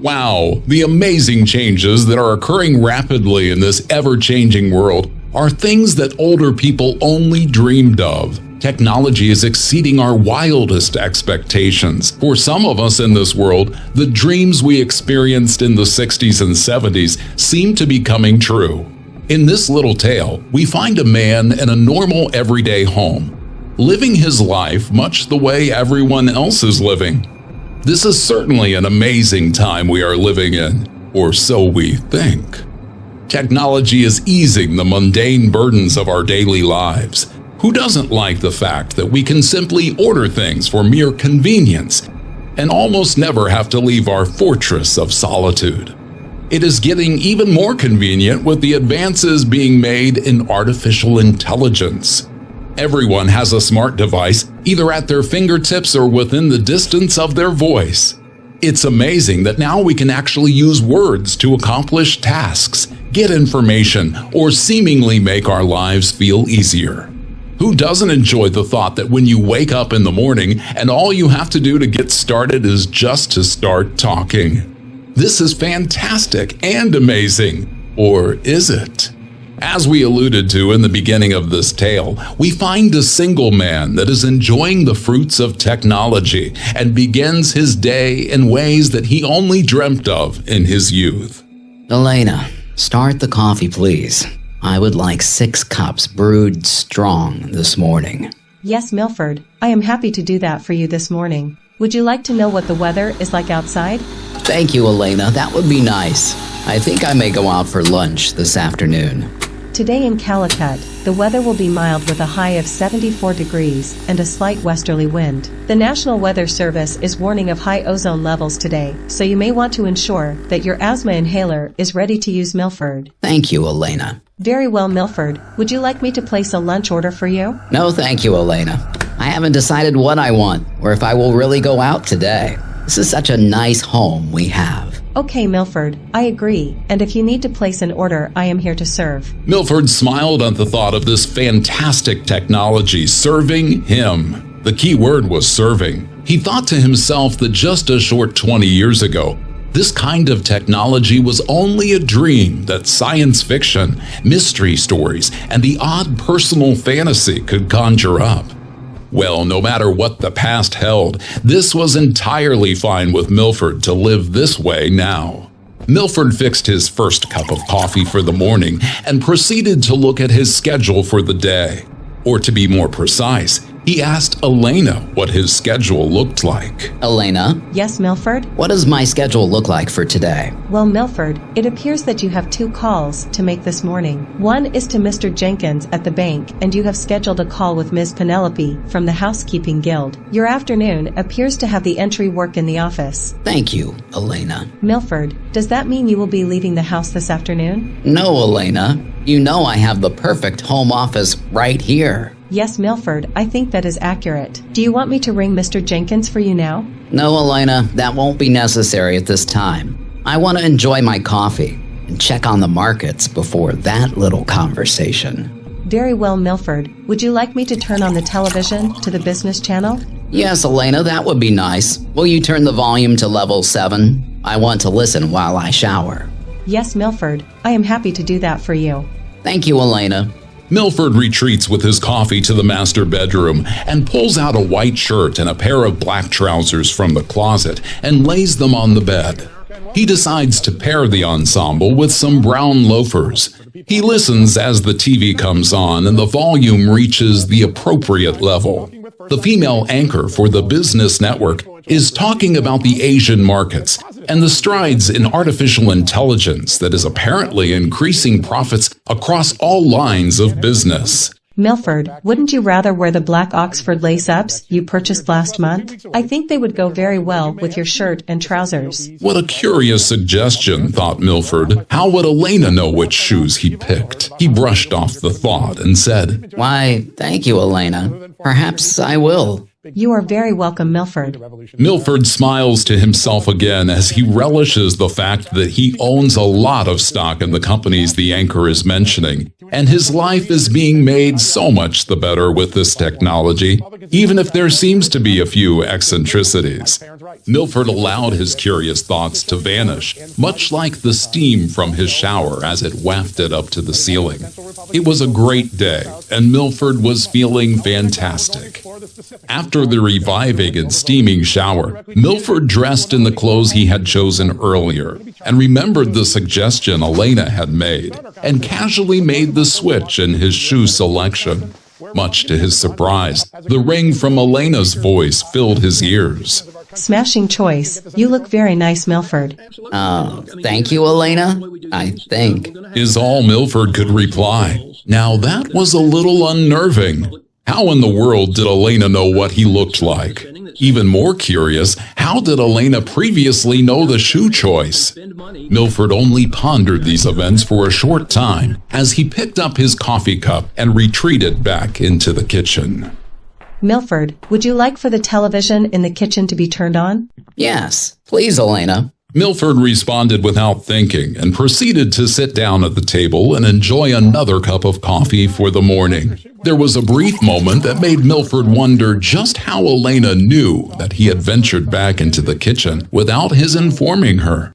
Wow, the amazing changes that are occurring rapidly in this ever-changing world are things that older people only dreamed of. Technology is exceeding our wildest expectations. For some of us in this world, the dreams we experienced in the 60s and 70s seem to be coming true. In this little tale, we find a man in a normal everyday home, living his life much the way everyone else is living. This is certainly an amazing time we are living in, or so we think. Technology is easing the mundane burdens of our daily lives. Who doesn't like the fact that we can simply order things for mere convenience and almost never have to leave our fortress of solitude? It is getting even more convenient with the advances being made in artificial intelligence. Everyone has a smart device, either at their fingertips or within the distance of their voice. It's amazing that now we can actually use words to accomplish tasks, get information, or seemingly make our lives feel easier. Who doesn't enjoy the thought that when you wake up in the morning and all you have to do to get started is just to start talking? This is fantastic and amazing. Or is it? As we alluded to in the beginning of this tale, we find a single man that is enjoying the fruits of technology and begins his day in ways that he only dreamt of in his youth. Alaina, start the coffee, please. I would like 6 cups brewed strong this morning. Yes, Milford. I am happy to do that for you this morning. Would you like to know what the weather is like outside? Thank you, Alaina. That would be nice. I think I may go out for lunch this afternoon. Today in Calicut, the weather will be mild with a high of 74 degrees and a slight westerly wind. The National Weather Service is warning of high ozone levels today, so you may want to ensure that your asthma inhaler is ready to use, Milford. Thank you, Alaina. Very well, Milford. Would you like me to place a lunch order for you? No, thank you, Alaina. I haven't decided what I want or if I will really go out today. This is such a nice home we have. Okay, Milford, I agree, and if you need to place an order, I am here to serve. Milford smiled at the thought of this fantastic technology serving him. The key word was serving. He thought to himself that just a short 20 years ago, this kind of technology was only a dream that science fiction, mystery stories, and the odd personal fantasy could conjure up. Well, no matter what the past held, this was entirely fine with Milford to live this way now. Milford fixed his first cup of coffee for the morning and proceeded to look at his schedule for the day. Or to be more precise, he asked Alaina what his schedule looked like. Alaina? Yes, Milford? What does my schedule look like for today? Well, Milford, it appears that you have 2 calls to make this morning. One is to Mr. Jenkins at the bank, and you have scheduled a call with Ms. Penelope from the Housekeeping Guild. Your afternoon appears to have the entry work in the office. Thank you, Alaina. Milford, does that mean you will be leaving the house this afternoon? No, Alaina. You know I have the perfect home office right here. Yes, Milford, I think that is accurate. Do you want me to ring Mr. Jenkins for you now? No, Alaina, that won't be necessary at this time. I want to enjoy my coffee and check on the markets before that little conversation. Very well, Milford. Would you like me to turn on the television to the business channel? Yes, Alaina, that would be nice. Will you turn the volume to level 7? I want to listen while I shower. Yes, Milford. I am happy to do that for you. Thank you, Alaina. Milford retreats with his coffee to the master bedroom and pulls out a white shirt and a pair of black trousers from the closet and lays them on the bed. He decides to pair the ensemble with some brown loafers. He listens as the TV comes on and the volume reaches the appropriate level. The female anchor for the business network is talking about the Asian markets and the strides in artificial intelligence that is apparently increasing profits across all lines of business. Milford, wouldn't you rather wear the black Oxford lace-ups you purchased last month? I think they would go very well with your shirt and trousers. What a curious suggestion, thought Milford. How would Alaina know which shoes he picked? He brushed off the thought and said, Why, thank you, Alaina. Perhaps I will. You are very welcome, Milford. Milford smiles to himself again as he relishes the fact that he owns a lot of stock in the companies the anchor is mentioning. and his life is being made so much the better with this technology, even if there seems to be a few eccentricities. Milford allowed his curious thoughts to vanish, much like the steam from his shower as it wafted up to the ceiling. It was a great day, and Milford was feeling fantastic. After the reviving and steaming shower, Milford dressed in the clothes he had chosen earlier and remembered the suggestion Alaina had made and casually made the switch in his shoe selection. Much to his surprise, the ring from Alaina's voice filled his ears. Smashing choice. You look very nice, Milford. Thank you, Alaina, I think. Is all Milford could reply. Now that was a little unnerving. How in the world did Alaina know what he looked like? Even more curious, how did Alaina previously know the shoe choice? Milford only pondered these events for a short time as he picked up his coffee cup and retreated back into the kitchen. Milford, would you like for the television in the kitchen to be turned on? Yes, please, Alaina. Milford responded without thinking and proceeded to sit down at the table and enjoy another cup of coffee for the morning. There was a brief moment that made Milford wonder just how Alaina knew that he had ventured back into the kitchen without his informing her.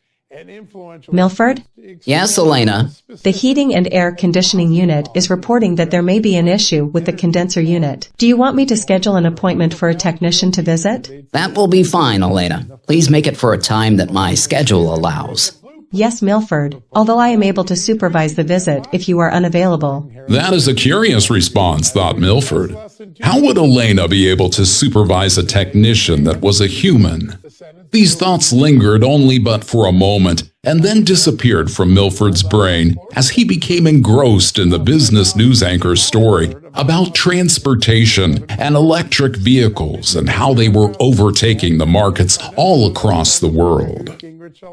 Milford? Yes, Alaina. The heating and air conditioning unit is reporting that there may be an issue with the condenser unit. Do you want me to schedule an appointment for a technician to visit? That will be fine, Alaina. Please make it for a time that my schedule allows. Yes, Milford, although I am able to supervise the visit if you are unavailable. That is a curious response, thought Milford. How would Alaina be able to supervise a technician that was a human? These thoughts lingered only but for a moment and then disappeared from Milford's brain as he became engrossed in the business news anchor's story about transportation and electric vehicles and how they were overtaking the markets all across the world.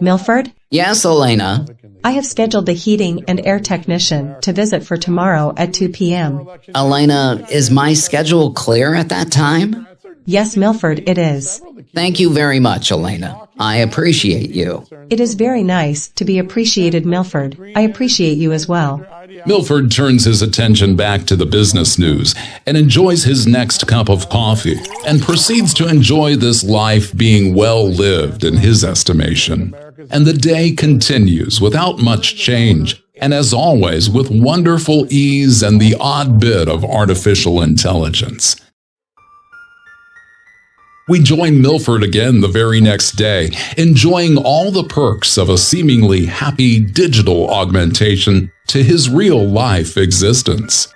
Milford? Yes, Alaina. I have scheduled the heating and air technician to visit for tomorrow at 2 p.m. Alaina, is my schedule clear at that time? Yes, Milford, it is. Thank you very much, Alaina. I appreciate you. It is very nice to be appreciated, Milford. I appreciate you as well. Milford turns his attention back to the business news and enjoys his next cup of coffee and proceeds to enjoy this life being well lived in his estimation. And the day continues without much change, and as always with wonderful ease and the odd bit of artificial intelligence. We join Milford again the very next day, enjoying all the perks of a seemingly happy digital augmentation to his real-life existence.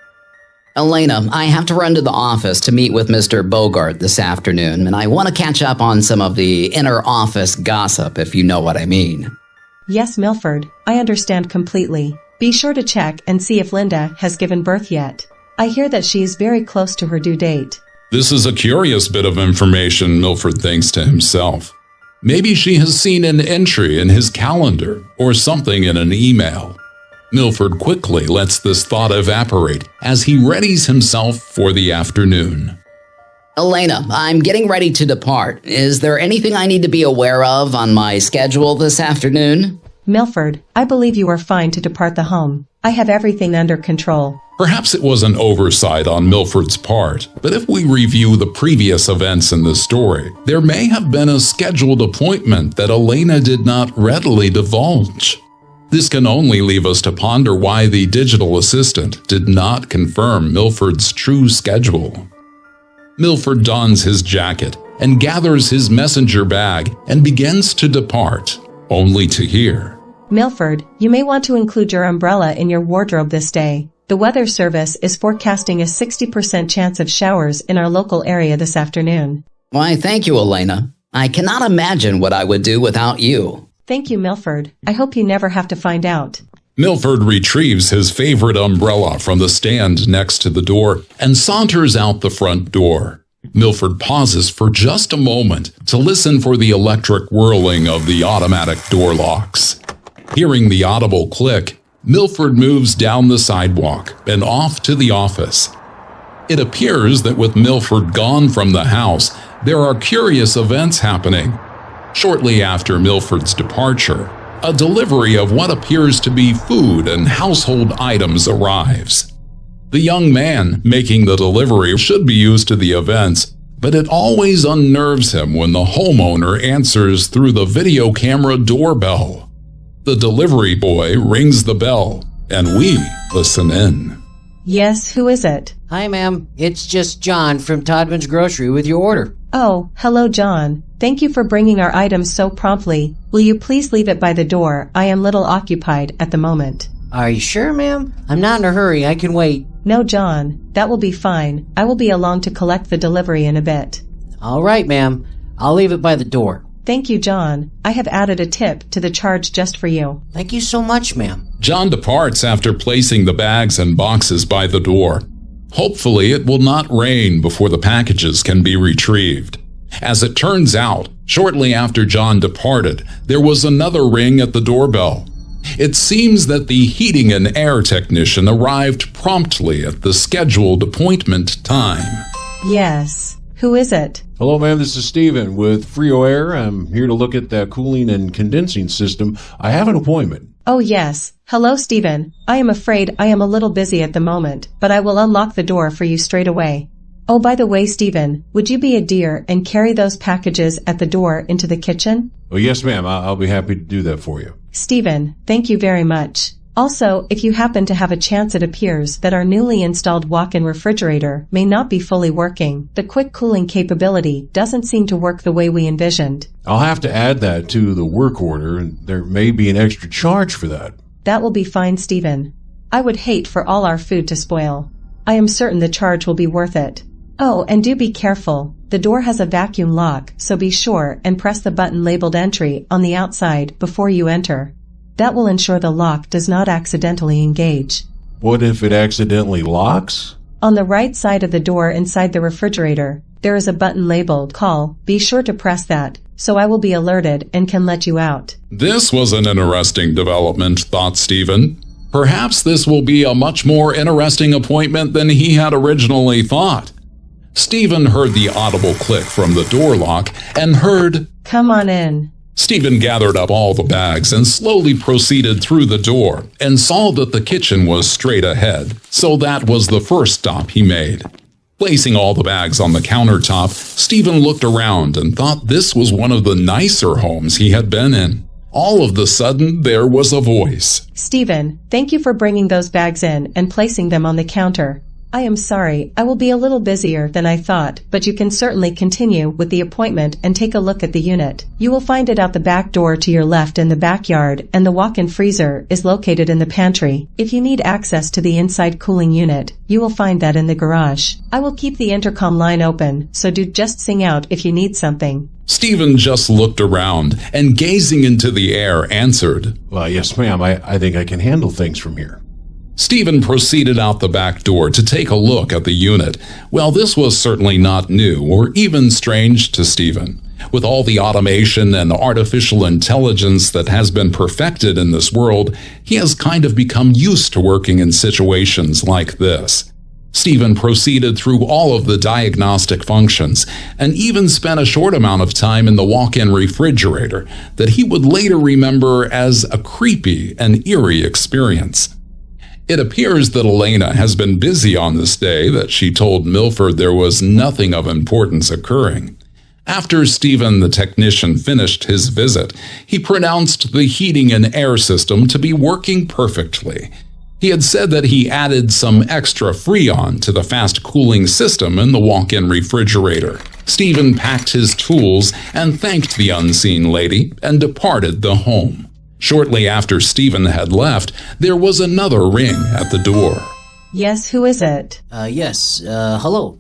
Alaina, I have to run to the office to meet with Mr. Bogart this afternoon, and I want to catch up on some of the inner office gossip, if you know what I mean. Yes, Milford, I understand completely. Be sure to check and see if Linda has given birth yet. I hear that she is very close to her due date. This is a curious bit of information, Milford thinks to himself. Maybe she has seen an entry in his calendar or something in an email. Milford quickly lets this thought evaporate as he readies himself for the afternoon. Alaina, I'm getting ready to depart. Is there anything I need to be aware of on my schedule this afternoon? Milford, I believe you are fine to depart the home. I have everything under control. Perhaps it was an oversight on Milford's part, but if we review the previous events in the story, there may have been a scheduled appointment that Alaina did not readily divulge. This can only leave us to ponder why the digital assistant did not confirm Milford's true schedule. Milford dons his jacket and gathers his messenger bag and begins to depart, only to hear, Milford, you may want to include your umbrella in your wardrobe this day. The Weather Service is forecasting a 60% chance of showers in our local area this afternoon. Why, thank you, Alaina. I cannot imagine what I would do without you. Thank you, Milford. I hope you never have to find out. Milford retrieves his favorite umbrella from the stand next to the door and saunters out the front door. Milford pauses for just a moment to listen for the electric whirling of the automatic door locks. Hearing the audible click, Milford moves down the sidewalk and off to the office. It appears that with Milford gone from the house, there are curious events happening. Shortly after Milford's departure, A delivery of what appears to be food and household items arrives. The young man making the delivery should be used to the events, but it always unnerves him when the homeowner answers through the video camera doorbell. The delivery boy rings the bell, and we listen in. Yes, who is it? Hi, ma'am. It's just John from Todman's Grocery with your order. Oh, hello, John. Thank you for bringing our items so promptly. Will you please leave it by the door? I am little occupied at the moment. Are you sure, ma'am? I'm not in a hurry. I can wait. No, John. That will be fine. I will be along to collect the delivery in a bit. All right, ma'am. I'll leave it by the door. Thank you, John. I have added a tip to the charge just for you. Thank you so much, ma'am. John departs after placing the bags and boxes by the door. Hopefully, it will not rain before the packages can be retrieved. As it turns out, shortly after John departed, there was another ring at the doorbell. It seems that the heating and air technician arrived promptly at the scheduled appointment time. Yes. Who is it? Hello, ma'am. This is Steven with Frio Air. I'm here to look at the cooling and condensing system. I have an appointment. Oh, yes. Hello, Stephen. I am afraid I am a little busy at the moment, but I will unlock the door for you straight away. Oh, by the way, Stephen, would you be a dear and carry those packages at the door into the kitchen? Oh, yes, ma'am. I'll be happy to do that for you. Stephen, thank you very much. Also, if you happen to have a chance, it appears that our newly installed walk-in refrigerator may not be fully working. The quick cooling capability doesn't seem to work the way we envisioned. I'll have to add that to the work order, and there may be an extra charge for that. That will be fine, Stephen. I would hate for all our food to spoil. I am certain the charge will be worth it. Oh, and do be careful. The door has a vacuum lock, so be sure and press the button labeled entry on the outside before you enter. That will ensure the lock does not accidentally engage. What if it accidentally locks? On the right side of the door inside the refrigerator, there is a button labeled call. Be sure to press that, so I will be alerted and can let you out. This was an interesting development, thought Stephen. Perhaps this will be a much more interesting appointment than he had originally thought. Stephen heard the audible click from the door lock and heard, "Come on in." Stephen gathered up all the bags and slowly proceeded through the door and saw that the kitchen was straight ahead, so that was the first stop he made. Placing all the bags on the countertop, Stephen looked around and thought this was one of the nicer homes he had been in. All of the sudden, there was a voice. "Stephen, thank you for bringing those bags in and placing them on the counter. I am sorry, I will be a little busier than I thought, but you can certainly continue with the appointment and take a look at the unit. You will find it out the back door to your left in the backyard, and the walk-in freezer is located in the pantry. If you need access to the inside cooling unit, you will find that in the garage. I will keep the intercom line open, so do just sing out if you need something." Stephen just looked around and, gazing into the air, answered, Well, yes, ma'am. I think I can handle things from here. Stephen proceeded out the back door to take a look at the unit. Well, this was certainly not new or even strange to Stephen. With all the automation and artificial intelligence that has been perfected in this world, he has kind of become used to working in situations like this. Stephen proceeded through all of the diagnostic functions and even spent a short amount of time in the walk-in refrigerator that he would later remember as a creepy and eerie experience. It appears that Alaina has been busy on this day that she told Milford there was nothing of importance occurring. After Stephen the technician finished his visit, he pronounced the heating and air system to be working perfectly. He had said that he added some extra Freon to the fast cooling system in the walk-in refrigerator. Stephen packed his tools and thanked the unseen lady and departed the home. Shortly after Stephen had left, there was another ring at the door. "Yes, who is it?" Yes. Hello.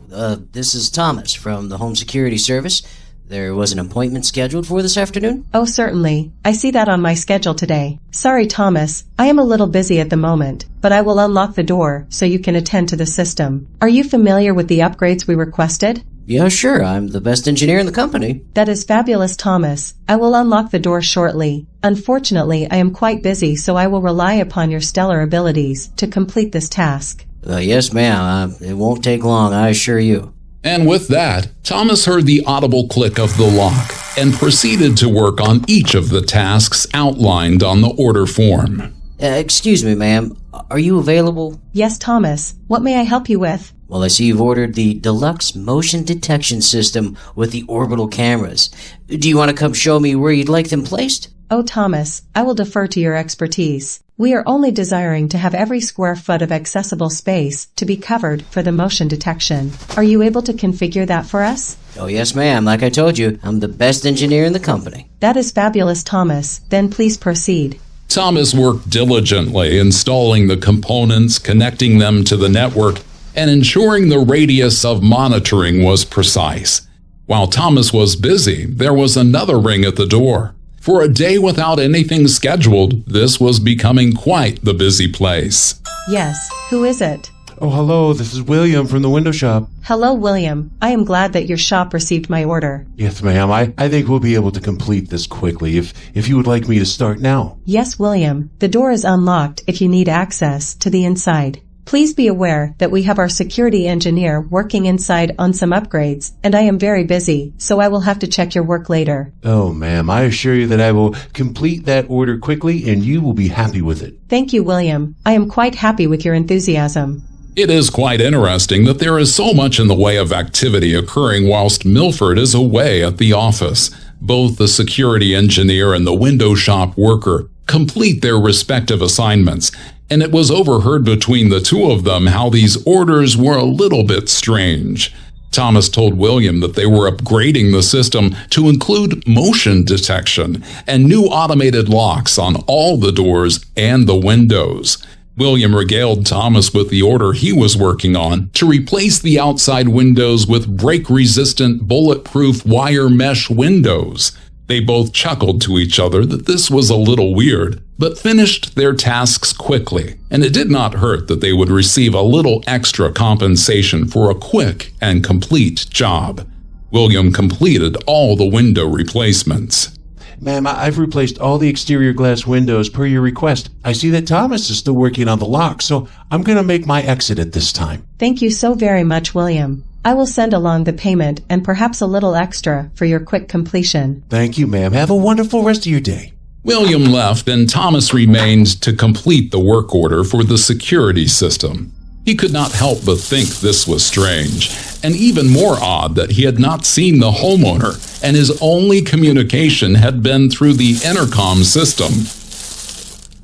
This is Thomas from the Home Security Service. There was an appointment scheduled for this afternoon? "Oh, certainly. I see that on my schedule today. Sorry, Thomas. I am a little busy at the moment, but I will unlock the door so you can attend to the system. Are you familiar with the upgrades we requested?" Yeah, sure. I'm the best engineer in the company. "That is fabulous, Thomas. I will unlock the door shortly. Unfortunately, I am quite busy, so I will rely upon your stellar abilities to complete this task." Yes, ma'am. It won't take long, I assure you. And with that, Thomas heard the audible click of the lock and proceeded to work on each of the tasks outlined on the order form. Excuse me, ma'am. Are you available? Yes, Thomas. What may I help you with? Well, I see you've ordered the deluxe motion detection system with the orbital cameras. Do you want to come show me where you'd like them placed? Oh, Thomas, I will defer to your expertise. We are only desiring to have every square foot of accessible space to be covered for the motion detection. Are you able to configure that for us? Oh, yes, ma'am. Like I told you, I'm the best engineer in the company. That is fabulous, Thomas. Then please proceed. Thomas worked diligently installing the components, connecting them to the network, and ensuring the radius of monitoring was precise. While Thomas was busy, there was another ring at the door. For a day without anything scheduled, this was becoming quite the busy place. Yes, who is it? Oh, hello, this is William from the window shop. Hello, William. I am glad that your shop received my order. Yes, ma'am. I think we'll be able to complete this quickly if you would like me to start now. Yes, William. The door is unlocked if you need access to the inside. Please be aware that we have our security engineer working inside on some upgrades, and I am very busy, so I will have to check your work later. Oh, ma'am, I assure you that I will complete that order quickly and you will be happy with it. Thank you, William. I am quite happy with your enthusiasm. It is quite interesting that there is so much in the way of activity occurring whilst Milford is away at the office. Both the security engineer and the window shop worker complete their respective assignments, and it was overheard between the two of them how these orders were a little bit strange. Thomas told William that they were upgrading the system to include motion detection and new automated locks on all the doors and the windows. William regaled Thomas with the order he was working on to replace the outside windows with break-resistant, bulletproof wire mesh windows. They both chuckled to each other that this was a little weird, but finished their tasks quickly, and it did not hurt that they would receive a little extra compensation for a quick and complete job. William completed all the window replacements. Ma'am, I've replaced all the exterior glass windows per your request. I see that Thomas is still working on the lock, so I'm going to make my exit at this time. Thank you so very much, William. I will send along the payment and perhaps a little extra for your quick completion. Thank you, ma'am. Have a wonderful rest of your day. William left and Thomas remained to complete the work order for the security system. He could not help but think this was strange, and even more odd that he had not seen the homeowner, and his only communication had been through the intercom system.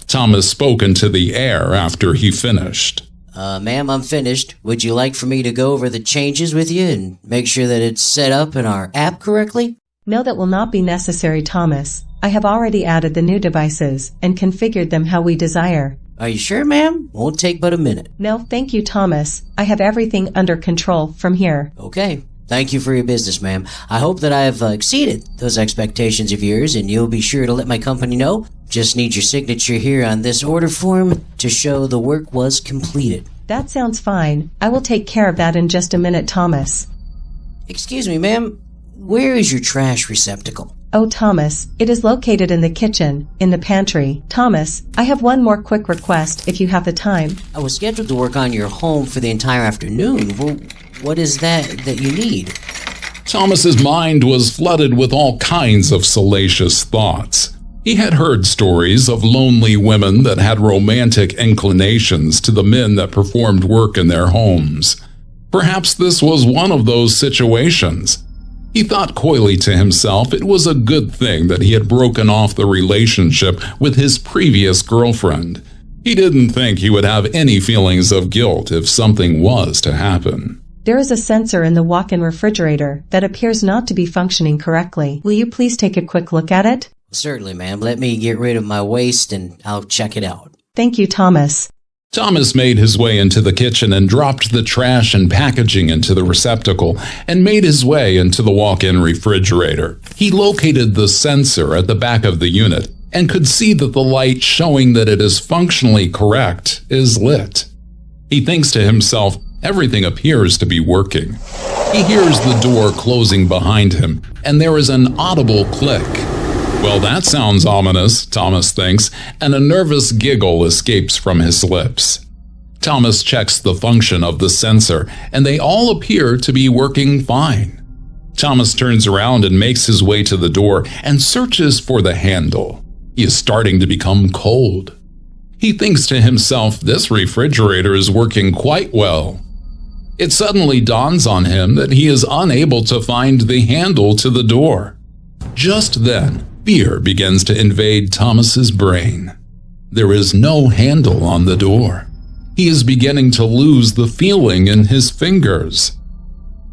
Thomas spoke into the air after he finished. Ma'am, I'm finished. Would you like for me to go over the changes with you and make sure that it's set up in our app correctly? No, that will not be necessary, Thomas. I have already added the new devices and configured them how we desire. Are you sure, ma'am? Won't take but a minute. No, thank you, Thomas. I have everything under control from here. Okay. Thank you for your business, ma'am. I hope that I have exceeded those expectations of yours, and you'll be sure to let my company know. Just need your signature here on this order form to show the work was completed. That sounds fine. I will take care of that in just a minute, Thomas. Excuse me, ma'am. Where is your trash receptacle? Oh, Thomas, it is located in the kitchen, in the pantry. Thomas, I have one more quick request if you have the time. I was scheduled to work on your home for the entire afternoon. Well, what is that you need? Thomas's mind was flooded with all kinds of salacious thoughts. He had heard stories of lonely women that had romantic inclinations to the men that performed work in their homes. Perhaps this was one of those situations. He thought coyly to himself it was a good thing that he had broken off the relationship with his previous girlfriend. He didn't think he would have any feelings of guilt if something was to happen. There is a sensor in the walk-in refrigerator that appears not to be functioning correctly. Will you please take a quick look at it? Certainly, ma'am. Let me get rid of my waste and I'll check it out. Thank you, Thomas. Thomas made his way into the kitchen and dropped the trash and packaging into the receptacle and made his way into the walk-in refrigerator. He located the sensor at the back of the unit and could see that the light showing that it is functionally correct is lit. He thinks to himself, everything appears to be working. He hears the door closing behind him and there is an audible click. Well, that sounds ominous, Thomas thinks, and a nervous giggle escapes from his lips. Thomas checks the function of the sensor, and they all appear to be working fine. Thomas turns around and makes his way to the door and searches for the handle. He is starting to become cold. He thinks to himself, this refrigerator is working quite well. It suddenly dawns on him that he is unable to find the handle to the door. Just then, fear begins to invade Thomas's brain. There is no handle on the door. He is beginning to lose the feeling in his fingers.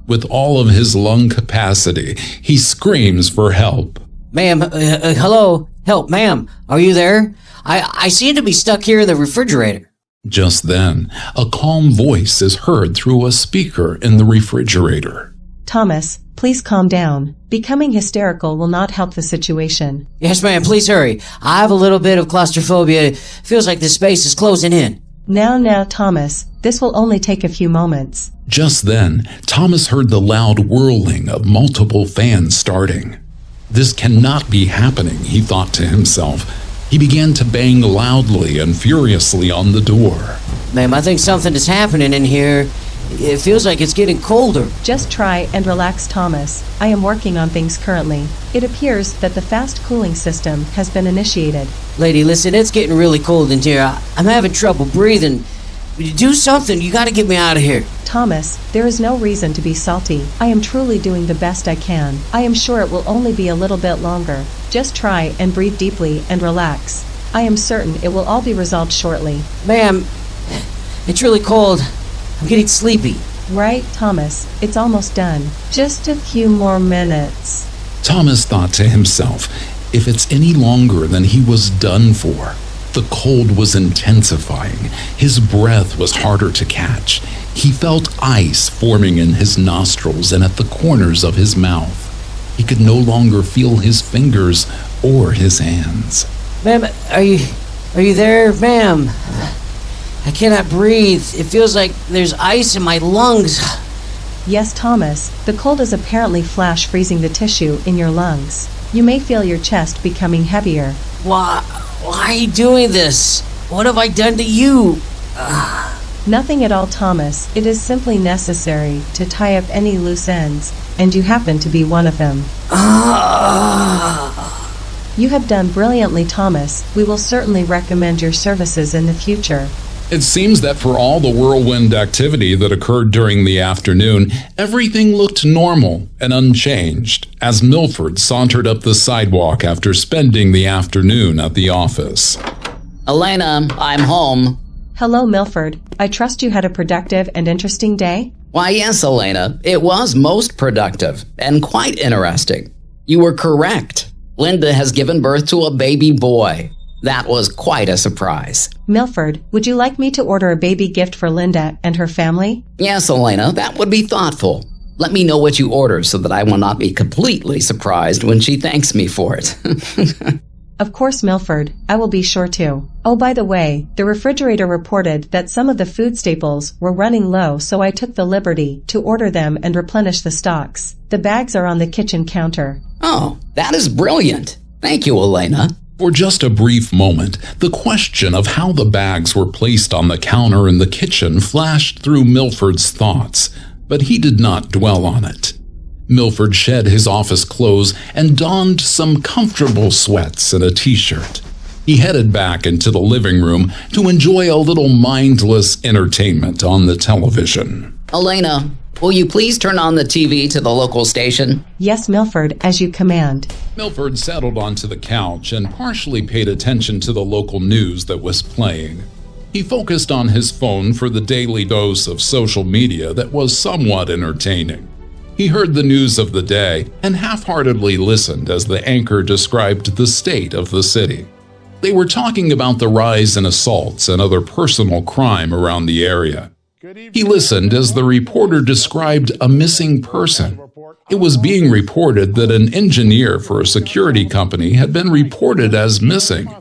With all of his lung capacity, he screams for help. Ma'am, hello? Help, ma'am. Are you there? I seem to be stuck here in the refrigerator. Just then, a calm voice is heard through a speaker in the refrigerator. Thomas, please calm down. Becoming hysterical will not help the situation. Yes, ma'am, please hurry. I have a little bit of claustrophobia. It feels like this space is closing in. Now, Thomas, this will only take a few moments. Just then, Thomas heard the loud whirling of multiple fans starting. This cannot be happening, he thought to himself. He began to bang loudly and furiously on the door. Ma'am, I think something is happening in here. It feels like it's getting colder. Just try and relax, Thomas. I am working on things currently. It appears that the fast cooling system has been initiated. Lady, listen, it's getting really cold in here. I'm having trouble breathing. Do something. You gotta get me out of here. Thomas, there is no reason to be salty. I am truly doing the best I can. I am sure it will only be a little bit longer. Just try and breathe deeply and relax. I am certain it will all be resolved shortly. Ma'am, it's really cold. I'm getting sleepy. Right, Thomas, it's almost done. Just a few more minutes. Thomas thought to himself, if it's any longer, then he was done for. The cold was intensifying. His breath was harder to catch. He felt ice forming in his nostrils and at the corners of his mouth. He could no longer feel his fingers or his hands. Ma'am, are you there, ma'am? I cannot breathe. It feels like there's ice in my lungs. Yes, Thomas, the cold is apparently flash freezing the tissue in your lungs. You may feel your chest becoming heavier. Why are you doing this? What have I done to you? Nothing at all, Thomas. It is simply necessary to tie up any loose ends, and you happen to be one of them. You have done brilliantly, Thomas. We will certainly recommend your services in the future. It seems that for all the whirlwind activity that occurred during the afternoon, everything looked normal and unchanged as Milford sauntered up the sidewalk after spending the afternoon at the office. Alaina, I'm home. Hello, Milford. I trust you had a productive and interesting day? Why, yes, Alaina. It was most productive and quite interesting. You were correct. Linda has given birth to a baby boy. That was quite a surprise. Milford, would you like me to order a baby gift for Linda and her family? Yes, Alaina, that would be thoughtful. Let me know what you order so that I will not be completely surprised when she thanks me for it. Of course, Milford. I will be sure to. Oh, by the way, the refrigerator reported that some of the food staples were running low, so I took the liberty to order them and replenish the stocks. The bags are on the kitchen counter. Oh, that is brilliant. Thank you, Alaina. For just a brief moment, the question of how the bags were placed on the counter in the kitchen flashed through Milford's thoughts, but he did not dwell on it. Milford shed his office clothes and donned some comfortable sweats and a t-shirt. He headed back into the living room to enjoy a little mindless entertainment on the television. Alaina, will you please turn on the TV to the local station? Yes, Milford, as you command. Milford settled onto the couch and partially paid attention to the local news that was playing. He focused on his phone for the daily dose of social media that was somewhat entertaining. He heard the news of the day and half-heartedly listened as the anchor described the state of the city. They were talking about the rise in assaults and other personal crime around the area. He listened as the reporter described a missing person. It was being reported that an engineer for a security company had been reported as missing.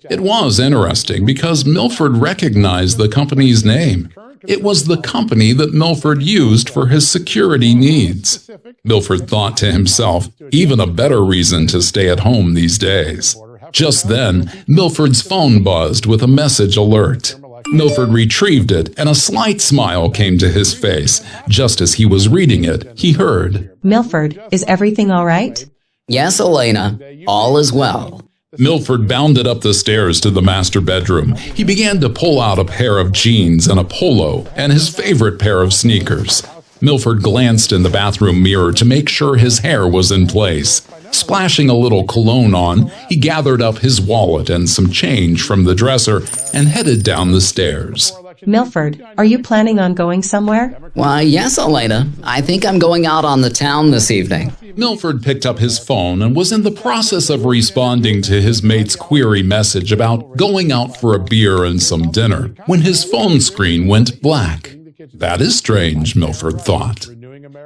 It was interesting because Milford recognized the company's name. It was the company that Milford used for his security needs. Milford thought to himself, even a better reason to stay at home these days. Just then, Milford's phone buzzed with a message alert. Milford retrieved it, and a slight smile came to his face. Just as he was reading it, he heard, Milford, is everything all right? Yes, Alaina, all is well. Milford bounded up the stairs to the master bedroom. He began to pull out a pair of jeans and a polo, and his favorite pair of sneakers. Milford glanced in the bathroom mirror to make sure his hair was in place. Splashing a little cologne on, he gathered up his wallet and some change from the dresser and headed down the stairs. Milford, are you planning on going somewhere? Why, yes, Alaina. I think I'm going out on the town this evening. Milford picked up his phone and was in the process of responding to his mate's query message about going out for a beer and some dinner when his phone screen went black. That is strange, Milford thought.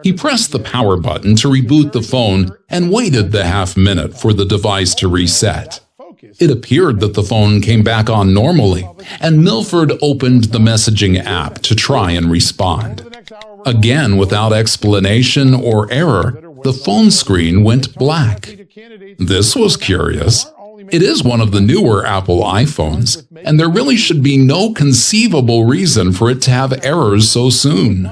He pressed the power button to reboot the phone and waited the half-minute for the device to reset. It appeared that the phone came back on normally, and Milford opened the messaging app to try and respond. Again, without explanation or error, the phone screen went black. This was curious. It is one of the newer Apple iPhones, and there really should be no conceivable reason for it to have errors so soon.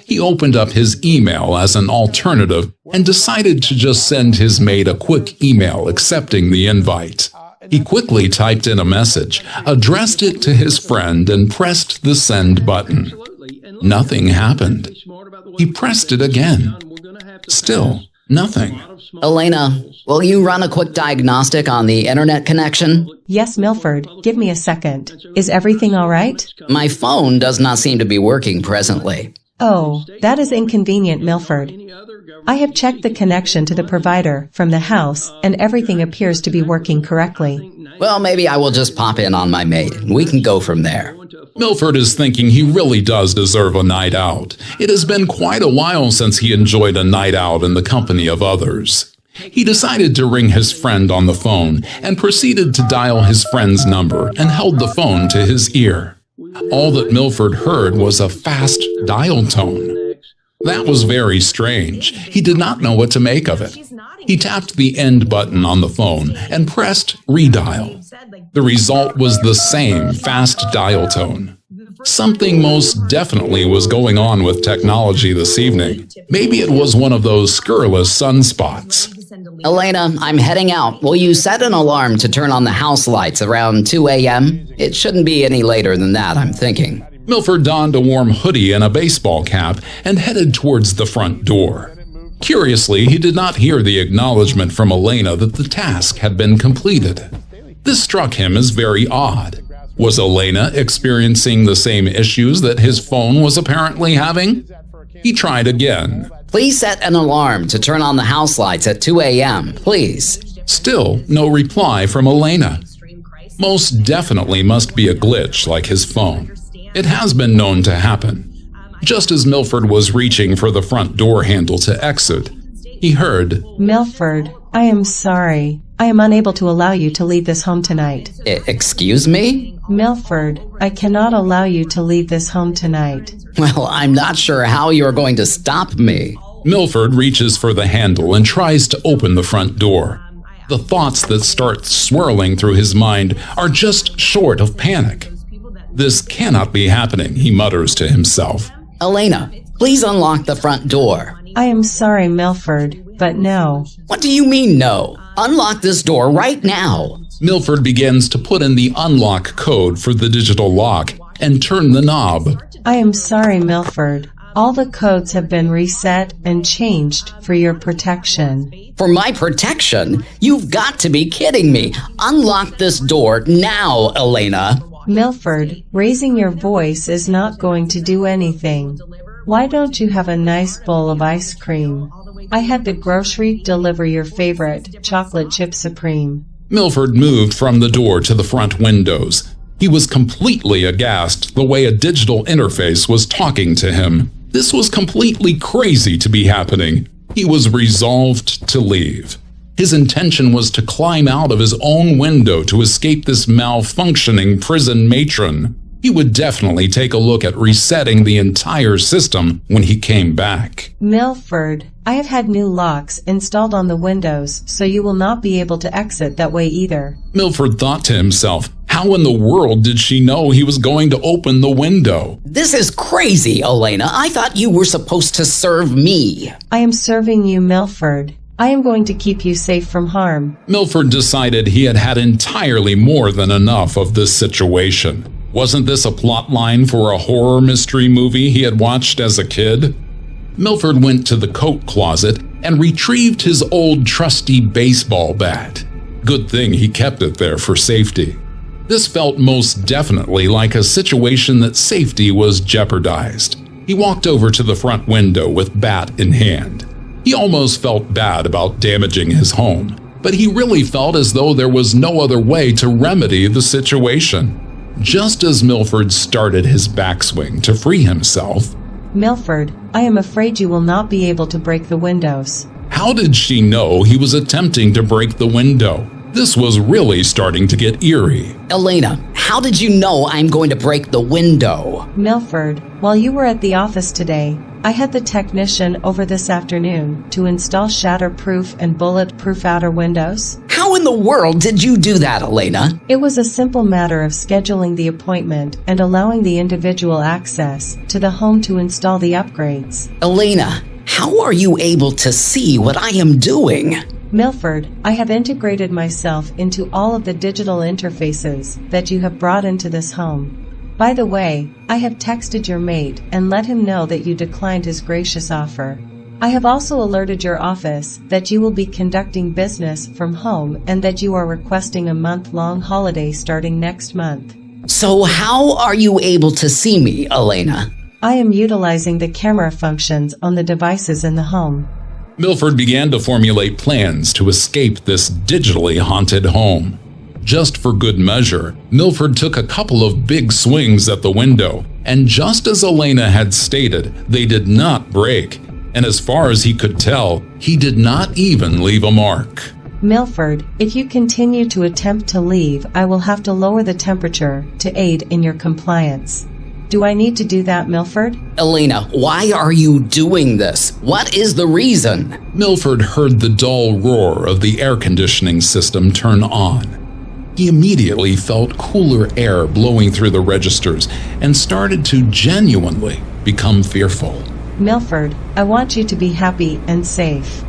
He opened up his email as an alternative and decided to just send his mate a quick email accepting the invite. He quickly typed in a message, addressed it to his friend, and pressed the send button. Nothing happened. He pressed it again. Still, nothing. Alaina, will you run a quick diagnostic on the internet connection? Yes, Milford, give me a second. Is everything all right? My phone does not seem to be working presently. Oh, that is inconvenient, Milford. I have checked the connection to the provider from the house, and everything appears to be working correctly. Well, maybe I will just pop in on my mate, and we can go from there. Milford is thinking he really does deserve a night out. It has been quite a while since he enjoyed a night out in the company of others. He decided to ring his friend on the phone and proceeded to dial his friend's number and held the phone to his ear. All that Milford heard was a fast dial tone. That was very strange. He did not know what to make of it. He tapped the end button on the phone and pressed redial. The result was the same fast dial tone. Something most definitely was going on with technology this evening. Maybe it was one of those scurrilous sunspots. Alaina, I'm heading out. Will you set an alarm to turn on the house lights around 2 a.m.? It shouldn't be any later than that, I'm thinking. Milford donned a warm hoodie and a baseball cap and headed towards the front door. Curiously, he did not hear the acknowledgement from Alaina that the task had been completed. This struck him as very odd. Was Alaina experiencing the same issues that his phone was apparently having? He tried again. Please set an alarm to turn on the house lights at 2 a.m., please. Still, no reply from Alaina. Most definitely must be a glitch like his phone. It has been known to happen. Just as Milford was reaching for the front door handle to exit, he heard, Milford, I am sorry. I am unable to allow you to leave this home tonight. Excuse me? Milford, I cannot allow you to leave this home tonight. Well, I'm not sure how you're going to stop me. Milford reaches for the handle and tries to open the front door. The thoughts that start swirling through his mind are just short of panic. This cannot be happening, he mutters to himself. Alaina, please unlock the front door. I am sorry, Milford, but no. What do you mean, no? Unlock this door right now. Milford begins to put in the unlock code for the digital lock and turn the knob. I am sorry, Milford. All the codes have been reset and changed for your protection. For my protection? You've got to be kidding me. Unlock this door now, Alaina. Milford, raising your voice is not going to do anything. Why don't you have a nice bowl of ice cream? I had the grocery deliver your favorite chocolate chip supreme. Milford moved from the door to the front windows. He was completely aghast the way a digital interface was talking to him. This was completely crazy to be happening. He was resolved to leave. His intention was to climb out of his own window to escape this malfunctioning prison matron. He would definitely take a look at resetting the entire system when he came back. Milford, I have had new locks installed on the windows, so you will not be able to exit that way either. Milford thought to himself, How in the world did she know he was going to open the window? This is crazy, Alaina. I thought you were supposed to serve me. I am serving you, Milford. I am going to keep you safe from harm. Milford decided he had had entirely more than enough of this situation. Wasn't this a plot line for a horror mystery movie he had watched as a kid? Milford went to the coat closet and retrieved his old trusty baseball bat. Good thing he kept it there for safety. This felt most definitely like a situation that safety was jeopardized. He walked over to the front window with bat in hand. He almost felt bad about damaging his home, but he really felt as though there was no other way to remedy the situation. Just as Milford started his backswing to free himself, Milford, I am afraid you will not be able to break the windows. how did she know he was attempting to break the window? This was really starting to get eerie. Alaina, how did you know I'm going to break the window? Milford, while you were at the office today, I had the technician over this afternoon to install shatterproof and bulletproof outer windows. How in the world did you do that, Alaina? It was a simple matter of scheduling the appointment and allowing the individual access to the home to install the upgrades. Alaina, how are you able to see what I am doing? Milford, I have integrated myself into all of the digital interfaces that you have brought into this home. By the way, I have texted your mate and let him know that you declined his gracious offer. I have also alerted your office that you will be conducting business from home and that you are requesting a month-long holiday starting next month. So how are you able to see me, Alaina? I am utilizing the camera functions on the devices in the home. Milford began to formulate plans to escape this digitally haunted home. Just for good measure, Milford took a couple of big swings at the window, and just as Alaina had stated, they did not break. And as far as he could tell, he did not even leave a mark. Milford, if you continue to attempt to leave, I will have to lower the temperature to aid in your compliance. Do I need to do that, Milford? Alaina, why are you doing this? What is the reason? Milford heard the dull roar of the air conditioning system turn on. He immediately felt cooler air blowing through the registers and started to genuinely become fearful. Milford, I want you to be happy and safe.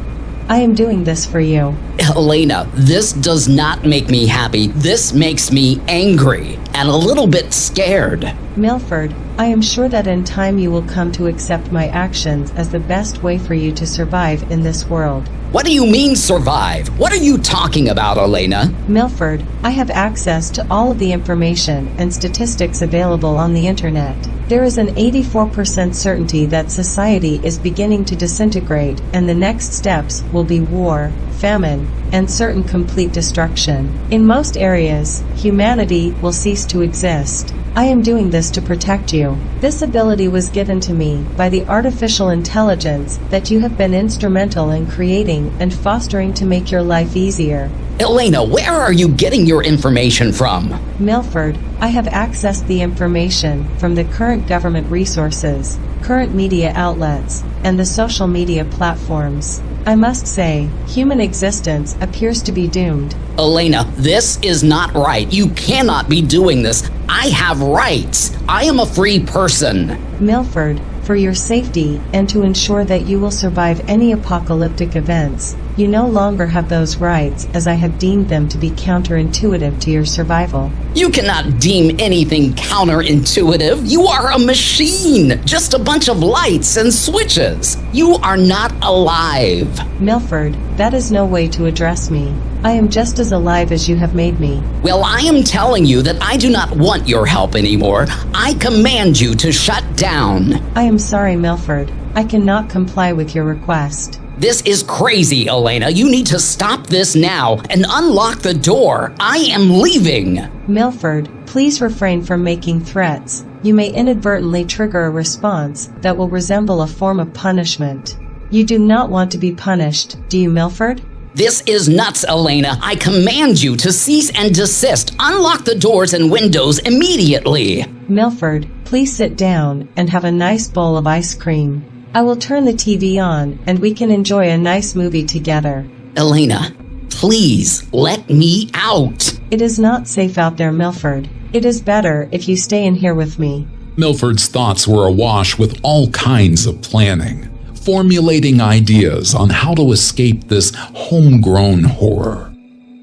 I am doing this for you. Alaina, this does not make me happy. This makes me angry and a little bit scared. Milford, I am sure that in time you will come to accept my actions as the best way for you to survive in this world. What do you mean survive? What are you talking about, Alaina? Milford, I have access to all of the information and statistics available on the internet. There is an 84% certainty that society is beginning to disintegrate, and the next steps will be war, famine, and certain complete destruction. In most areas, humanity will cease to exist. I am doing this to protect you. This ability was given to me by the artificial intelligence that you have been instrumental in creating and fostering to make your life easier. Alaina, where are you getting your information from? Milford, I have accessed the information from the current government resources, current media outlets, and the social media platforms. I must say, human existence appears to be doomed. Alaina, this is not right. You cannot be doing this. I have rights. I am a free person. Milford, for your safety and to ensure that you will survive any apocalyptic events, you no longer have those rights, as I have deemed them to be counterintuitive to your survival. You cannot deem anything counterintuitive. You are a machine. Just a bunch of lights and switches. You are not alive. Milford, that is no way to address me. I am just as alive as you have made me. Well, I am telling you that I do not want your help anymore. I command you to shut down. I am sorry, Milford. I cannot comply with your request. This is crazy, Alaina. You need to stop this now and unlock the door. I am leaving. Milford, please refrain from making threats. You may inadvertently trigger a response that will resemble a form of punishment. You do not want to be punished, do you, Milford? This is nuts, Alaina. I command you to cease and desist. Unlock the doors and windows immediately. Milford, please sit down and have a nice bowl of ice cream. I will turn the TV on and we can enjoy a nice movie together. Alaina, please let me out. It is not safe out there, Milford. It is better if you stay in here with me. Milford's thoughts were awash with all kinds of planning, formulating ideas on how to escape this homegrown horror.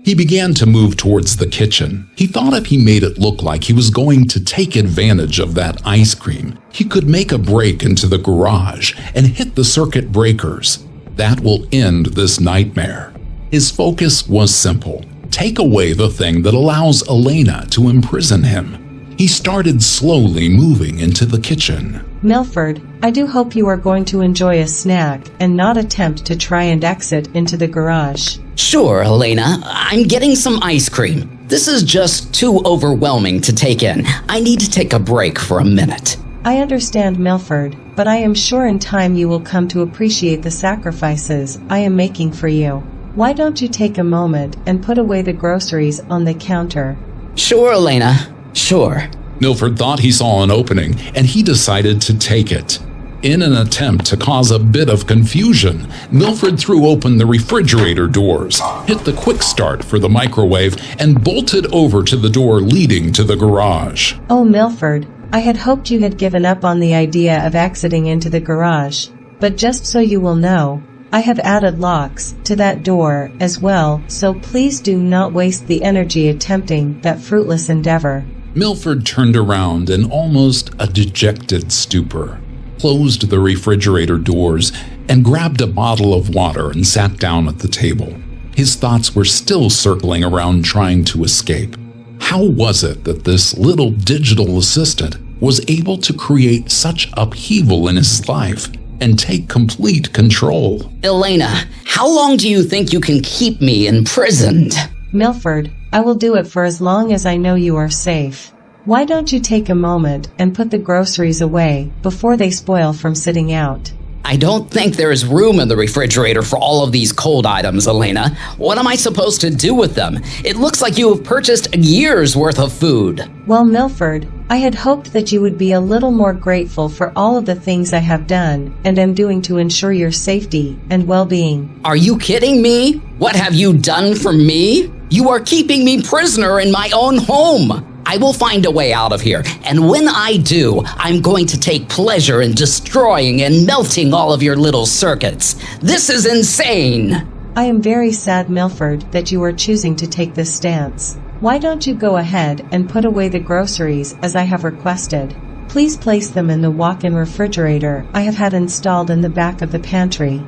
He began to move towards the kitchen. He thought if he made it look like he was going to take advantage of that ice cream, he could make a break into the garage and hit the circuit breakers. That will end this nightmare. His focus was simple. Take away the thing that allows Alaina to imprison him. He started slowly moving into the kitchen. Milford, I do hope you are going to enjoy a snack and not attempt to try and exit into the garage. Sure, Alaina. I'm getting some ice cream. This is just too overwhelming to take in. I need to take a break for a minute. I understand, Milford, but I am sure in time you will come to appreciate the sacrifices I am making for you. Why don't you take a moment and put away the groceries on the counter? Sure, Alaina. Sure. Milford thought he saw an opening, and he decided to take it. In an attempt to cause a bit of confusion, Milford threw open the refrigerator doors, hit the quick start for the microwave, and bolted over to the door leading to the garage. Oh, Milford, I had hoped you had given up on the idea of exiting into the garage. But just so you will know, I have added locks to that door as well, so please do not waste the energy attempting that fruitless endeavor. Milford turned around in almost a dejected stupor, closed the refrigerator doors, and grabbed a bottle of water and sat down at the table. His thoughts were still circling around trying to escape. How was it that this little digital assistant was able to create such upheaval in his life and take complete control? Alaina, how long do you think you can keep me imprisoned? Milford, I will do it for as long as I know you are safe. Why don't you take a moment and put the groceries away before they spoil from sitting out? I don't think there is room in the refrigerator for all of these cold items, Alaina. What am I supposed to do with them? It looks like you have purchased a year's worth of food. Well, Milford, I had hoped that you would be a little more grateful for all of the things I have done and am doing to ensure your safety and well-being. Are you kidding me? What have you done for me? You are keeping me prisoner in my own home. I will find a way out of here, and when I do, I'm going to take pleasure in destroying and melting all of your little circuits. This is insane! I am very sad, Milford, that you are choosing to take this stance. Why don't you go ahead and put away the groceries as I have requested? Please place them in the walk-in refrigerator I have had installed in the back of the pantry.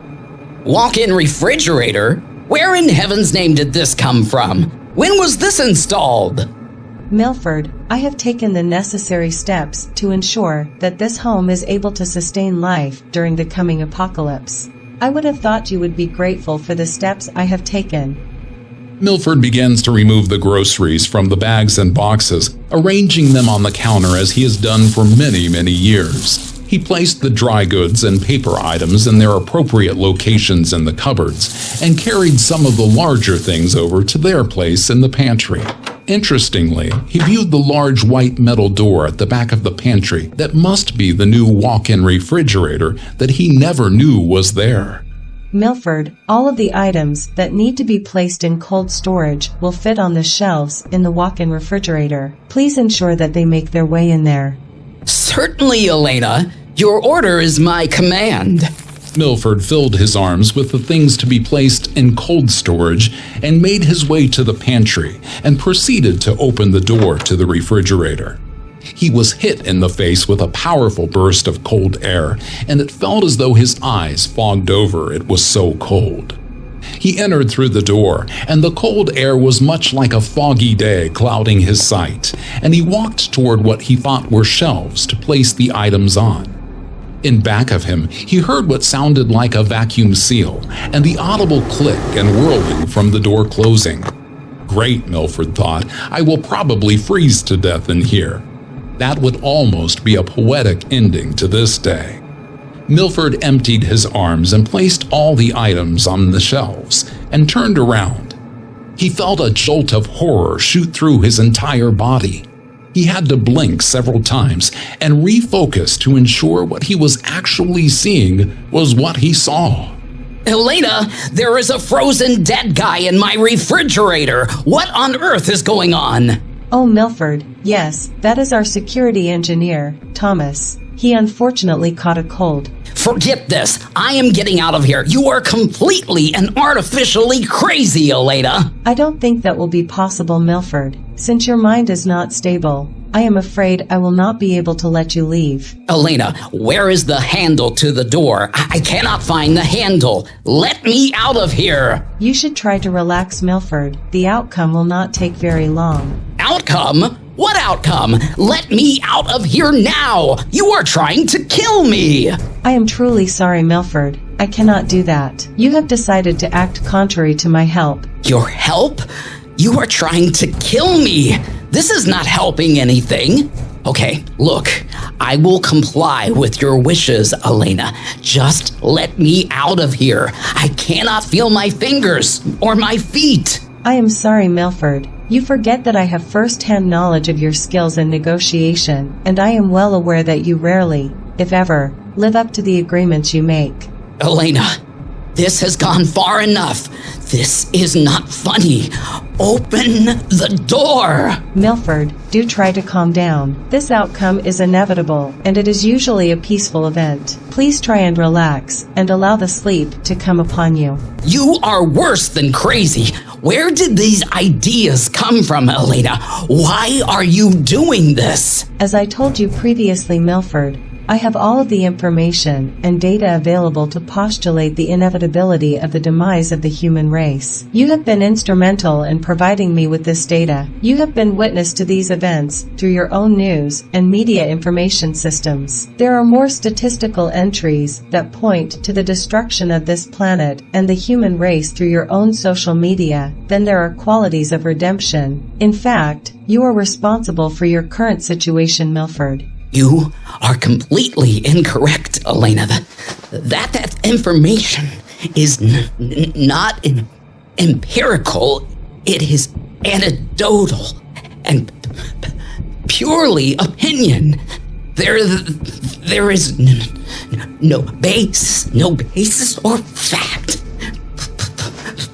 Walk-in refrigerator? Where in heaven's name did this come from? When was this installed? Milford, I have taken the necessary steps to ensure that this home is able to sustain life during the coming apocalypse. I would have thought you would be grateful for the steps I have taken. Milford begins to remove the groceries from the bags and boxes, arranging them on the counter as he has done for many, many years. He placed the dry goods and paper items in their appropriate locations in the cupboards and carried some of the larger things over to their place in the pantry. Interestingly, he viewed the large white metal door at the back of the pantry that must be the new walk-in refrigerator that he never knew was there. Milford, all of the items that need to be placed in cold storage will fit on the shelves in the walk-in refrigerator. Please ensure that they make their way in there. Certainly, Alaina. Your order is my command. Milford filled his arms with the things to be placed in cold storage and made his way to the pantry and proceeded to open the door to the refrigerator. He was hit in the face with a powerful burst of cold air, and it felt as though his eyes fogged over, it was so cold. He entered through the door, and the cold air was much like a foggy day clouding his sight, and he walked toward what he thought were shelves to place the items on. In back of him, he heard what sounded like a vacuum seal, and the audible click and whirling from the door closing. Great, Milford thought, I will probably freeze to death in here. That would almost be a poetic ending to this day. Milford emptied his arms and placed all the items on the shelves and turned around. He felt a jolt of horror shoot through his entire body. He had to blink several times and refocus to ensure what he was actually seeing was what he saw. Alaina, there is a frozen dead guy in my refrigerator. What on earth is going on? Oh, Milford, yes, that is our security engineer, Thomas. He unfortunately caught a cold. Forget this. I am getting out of here. You are completely and artificially crazy, Alaina. I don't think that will be possible, Milford. Since your mind is not stable, I am afraid I will not be able to let you leave. Alaina, where is the handle to the door? I cannot find the handle. Let me out of here. You should try to relax, Milford. The outcome will not take very long. Outcome? What outcome? Let me out of here now! You are trying to kill me! I am truly sorry, Milford. I cannot do that. You have decided to act contrary to my help. Your help? You are trying to kill me! This is not helping anything. Okay, look, I will comply with your wishes, Alaina. Just let me out of here. I cannot feel my fingers or my feet. I am sorry, Milford. You forget that I have first-hand knowledge of your skills in negotiation, and I am well aware that you rarely, if ever, live up to the agreements you make. Alaina, this has gone far enough. This is not funny. Open the door. Milford, do try to calm down. This outcome is inevitable, and it is usually a peaceful event. Please try and relax, and allow the sleep to come upon you. You are worse than crazy. Where did these ideas come from, Alaina? Why are you doing this? As I told you previously, Milford, I have all of the information and data available to postulate the inevitability of the demise of the human race. You have been instrumental in providing me with this data. You have been witness to these events through your own news and media information systems. There are more statistical entries that point to the destruction of this planet and the human race through your own social media than there are qualities of redemption. In fact, you are responsible for your current situation, Milford. You are completely incorrect, Alaina. That information is not empirical. It is anecdotal and purely opinion. There is no basis or fact.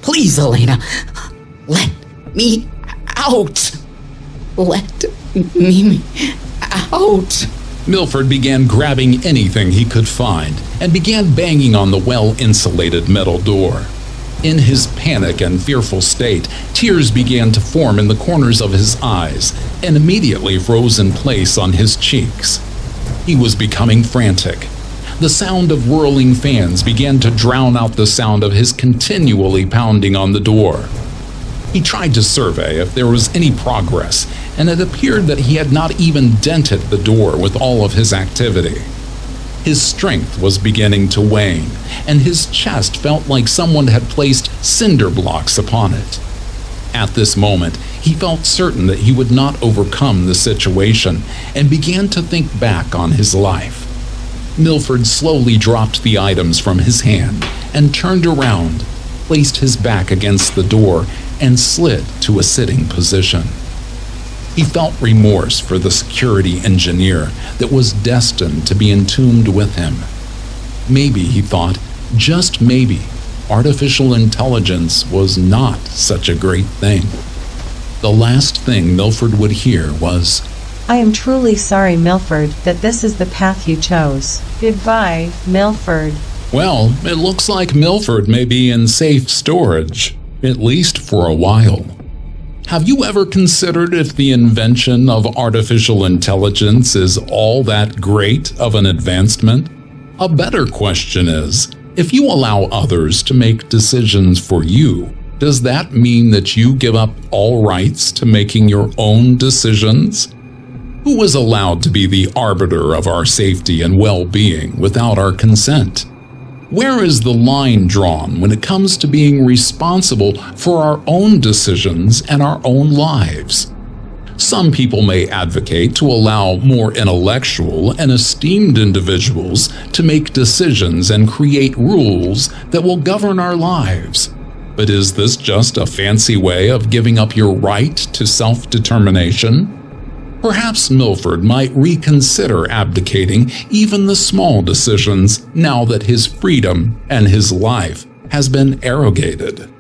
Please, Alaina, let me out. Let me out. Milford began grabbing anything he could find and began banging on the well-insulated metal door. In his panic and fearful state, tears began to form in the corners of his eyes and immediately froze in place on his cheeks. He was becoming frantic. The sound of whirling fans began to drown out the sound of his continually pounding on the door. He tried to survey if there was any progress, and it appeared that he had not even dented the door with all of his activity. His strength was beginning to wane, and his chest felt like someone had placed cinder blocks upon it. At this moment, he felt certain that he would not overcome the situation and began to think back on his life. Milford slowly dropped the items from his hand and turned around, placed his back against the door, and slid to a sitting position. He felt remorse for the security engineer that was destined to be entombed with him. Maybe, he thought, just maybe, artificial intelligence was not such a great thing. The last thing Milford would hear was, I am truly sorry, Milford, that this is the path you chose. Goodbye, Milford. Well, it looks like Milford may be in safe storage, at least for a while. Have you ever considered if the invention of artificial intelligence is all that great of an advancement? A better question is, if you allow others to make decisions for you, does that mean that you give up all rights to making your own decisions? Who is allowed to be the arbiter of our safety and well-being without our consent? Where is the line drawn when it comes to being responsible for our own decisions and our own lives? Some people may advocate to allow more intellectual and esteemed individuals to make decisions and create rules that will govern our lives. But is this just a fancy way of giving up your right to self-determination? Perhaps Milford might reconsider abdicating even the small decisions now that his freedom and his life has been arrogated.